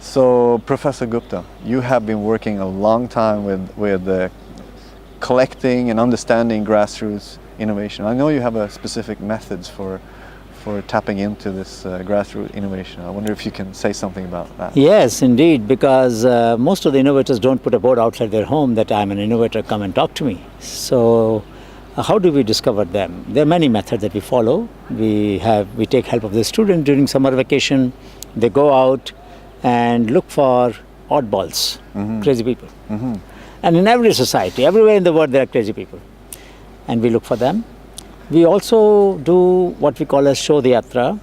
So, Professor Gupta, you have been working a long time with collecting and understanding grassroots innovation. I know you have a specific methods for tapping into this grassroots innovation. I wonder if you can say something about that. Yes, indeed, because most of the innovators don't put a board outside their home that I'm an innovator, come and talk to me. So how do we discover them? There are many methods that we follow. We take help of the student during summer vacation. They go out and look for oddballs, crazy people. And in every society, everywhere in the world, there are crazy people. And we look for them. We also do what we call a Shodh Yatra,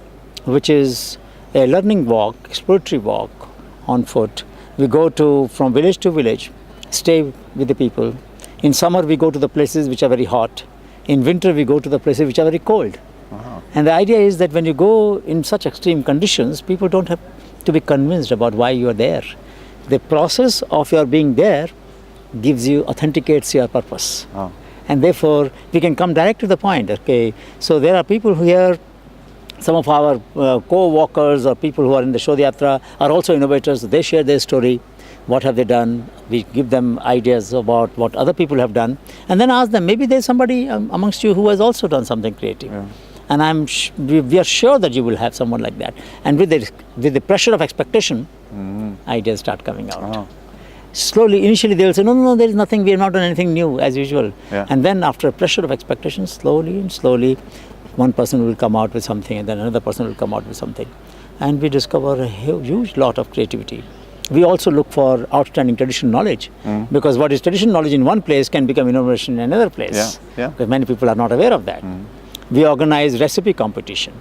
which is a learning walk, exploratory walk on foot. We go from village to village, stay with the people. In summer, we go to the places which are very hot. In winter, we go to the places which are very cold. And the idea is that when you go in such extreme conditions, people don't have to be convinced about why you are there. The process of your being there authenticates your purpose. And therefore, we can come direct to the point. Okay, so there are people here, some of our co-walkers or people who are in the Shodh Yatra are also innovators. They share their story. What have they done? We give them ideas about what other people have done. And then ask them, maybe there's somebody amongst you who has also done something creative. Yeah. And we are sure that you will have someone like that. And with the pressure of expectation, ideas start coming out. Slowly, initially they will say, no, there is nothing, we have not done anything new as usual. Yeah. And then after pressure of expectation, slowly, one person will come out with something and then another person will come out with something. And we discover a huge lot of creativity. We also look for outstanding traditional knowledge because what is traditional knowledge in one place can become innovation in another place. Because many people are not aware of that. We organize recipe competition,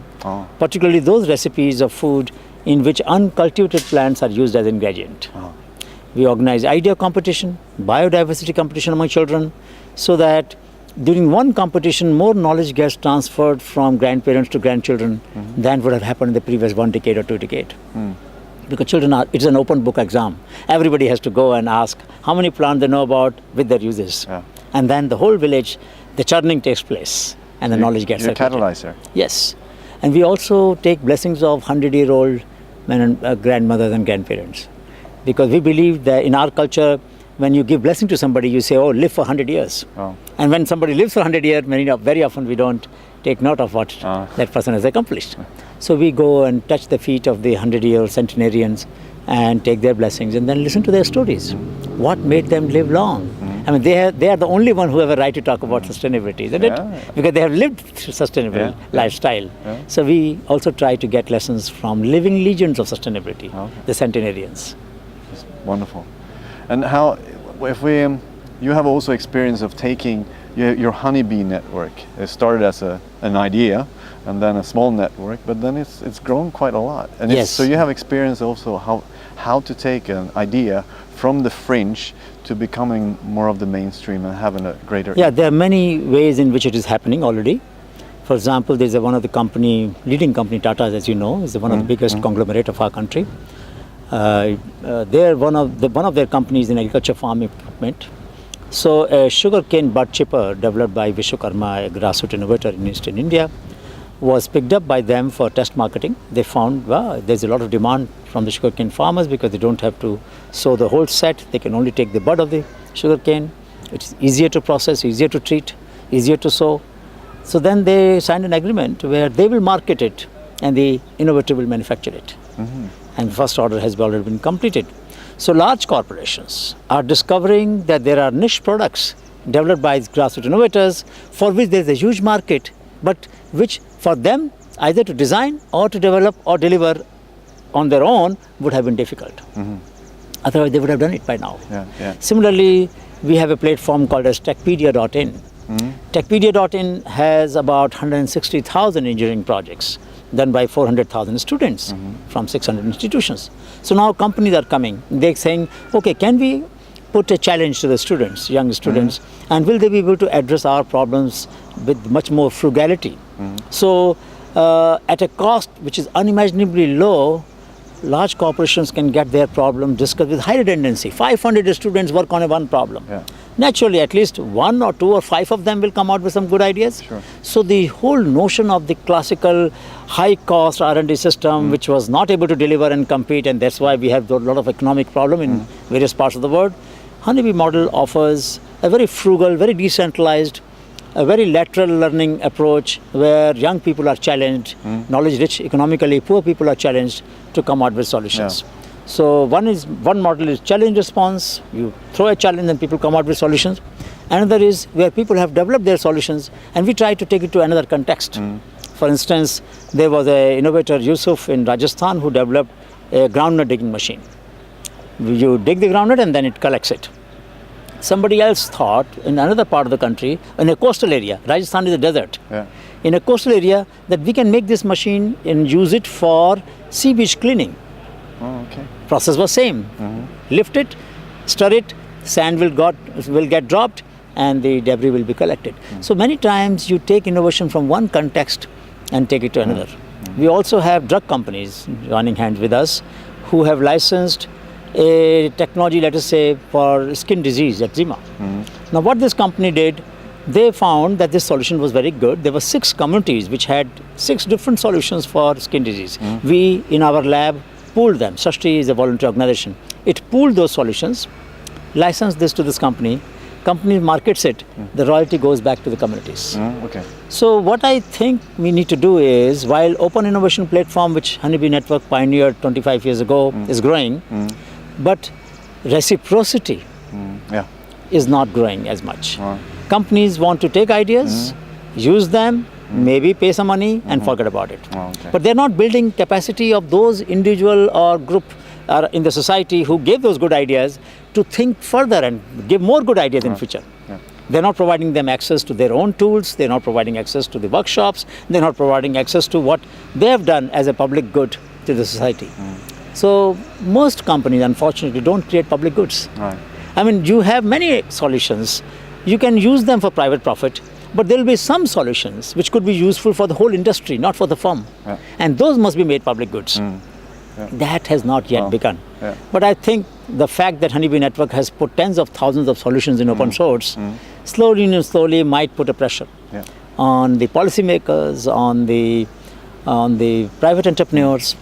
particularly those recipes of food in which uncultivated plants are used as ingredient. We organize idea competition, biodiversity competition among children, so that during one competition, more knowledge gets transferred from grandparents to grandchildren than would have happened in the previous 1 decade or 2 decades. Because it's an open book exam. Everybody has to go and ask how many plants they know about with their uses. And then the whole village, the churning takes place and the knowledge gets circulated. You're a catalyzer. Yes. And we also take blessings of 100-year-old grandmothers and grandparents. Because we believe that in our culture, when you give blessing to somebody, you say, live for 100 years. And when somebody lives for 100 years, very often we don't take note of what that person has accomplished. So we go and touch the feet of the 100-year centenarians and take their blessings and then listen to their stories. What made them live long? I mean, they are the only one who have a right to talk about sustainability, isn't it? Because they have lived sustainable lifestyle. So we also try to get lessons from living legends of sustainability, the centenarians. Wonderful. And you have also experience of taking your honeybee network. It started as an idea and then a small network, but then it's grown quite a lot. And so you have experience also how to take an idea from the fringe to becoming more of the mainstream and having a greater impact. There are many ways in which it is happening already. For example, there's one of the leading company, Tata, as you know, is one of the biggest conglomerate of our country. They're one of their companies in agriculture farm equipment. So a sugarcane bud chipper developed by Vishwakarma, a grassroots innovator in Eastern India, was picked up by them for test marketing. They found there's a lot of demand from the sugarcane farmers because they don't have to sow the whole set. They can only take the bud of the sugarcane. It's easier to process, easier to treat, easier to sow. So then they signed an agreement where they will market it and the innovator will manufacture it. And the first order has already been completed. So large corporations are discovering that there are niche products developed by grassroots innovators for which there is a huge market, but which for them either to design or to develop or deliver on their own would have been difficult. Otherwise they would have done it by now. Similarly, we have a platform called as Techpedia.in. Techpedia.in has about 160,000 engineering projects done by 400,000 students from 600 institutions. So now companies are coming. They're saying, okay, can we put a challenge to the students, young students, and will they be able to address our problems with much more frugality? So at a cost which is unimaginably low, large corporations can get their problem discussed with high redundancy. 500 students work on one problem. Yeah. Naturally, at least 1 or 2 or 5 of them will come out with some good ideas. Sure. So the whole notion of the classical high-cost R&D system, which was not able to deliver and compete, and that's why we have a lot of economic problem in various parts of the world, Honeybee model offers a very frugal, very decentralized, a very lateral learning approach where young people are challenged, knowledge-rich, economically poor people are challenged to come out with solutions. Yeah. So one model is challenge response. You throw a challenge and people come out with solutions. Another is where people have developed their solutions and we try to take it to another context. For instance, there was an innovator, Yusuf, in Rajasthan who developed a groundnut digging machine. You dig the groundnut and then it collects it. Somebody else thought in another part of the country, in a coastal area, Rajasthan is a desert, in a coastal area, that we can make this machine and use it for sea beach cleaning. Oh, okay. Process was same. Lift it, stir it, sand will get dropped and the debris will be collected. So many times you take innovation from one context and take it to another. We also have drug companies joining hands with us who have licensed a technology, let us say, for skin disease, eczema. Now what this company did, they found that this solution was very good. There were 6 communities which had 6 different solutions for skin disease. We, in our lab, pooled them. Sashti is a voluntary organization. It pooled those solutions, licensed this to this company, company markets it, the royalty goes back to the communities. Okay. So what I think we need to do is, while open innovation platform, which Honeybee Network pioneered 25 years ago, is growing, but reciprocity is not growing as much. Companies want to take ideas, use them, maybe pay some money and forget about it. Okay. But they're not building capacity of those individual or group in the society who gave those good ideas to think further and give more good ideas in future. They're not providing them access to their own tools, they're not providing access to the workshops, they're not providing access to what they have done as a public good to the society. So most companies, unfortunately, don't create public goods. I mean, you have many solutions. You can use them for private profit, but there will be some solutions which could be useful for the whole industry, not for the firm. And those must be made public goods. That has not yet begun. But I think the fact that Honeybee Network has put tens of thousands of solutions in open source, slowly might put a pressure on the policymakers, on the private entrepreneurs,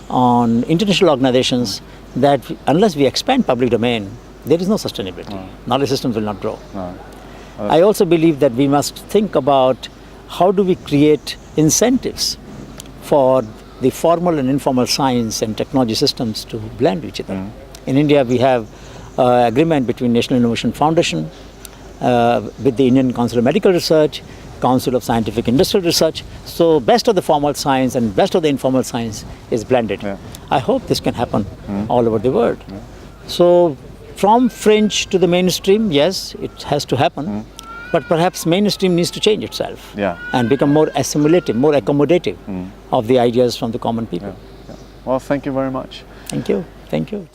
on international organizations, that unless we expand public domain, there is no sustainability. Knowledge systems will not grow. I also believe that we must think about how do we create incentives for the formal and informal science and technology systems to blend each other. In India, we have agreement between National Innovation Foundation with the Indian Council of Medical Research, Council of Scientific Industrial Research. So best of the formal science and best of the informal science is blended. I hope this can happen all over the world. So from fringe to the mainstream, yes, it has to happen. But perhaps mainstream needs to change itself and become more assimilative, more accommodative of the ideas from the common people. Well, thank you very much. Thank you. Thank you.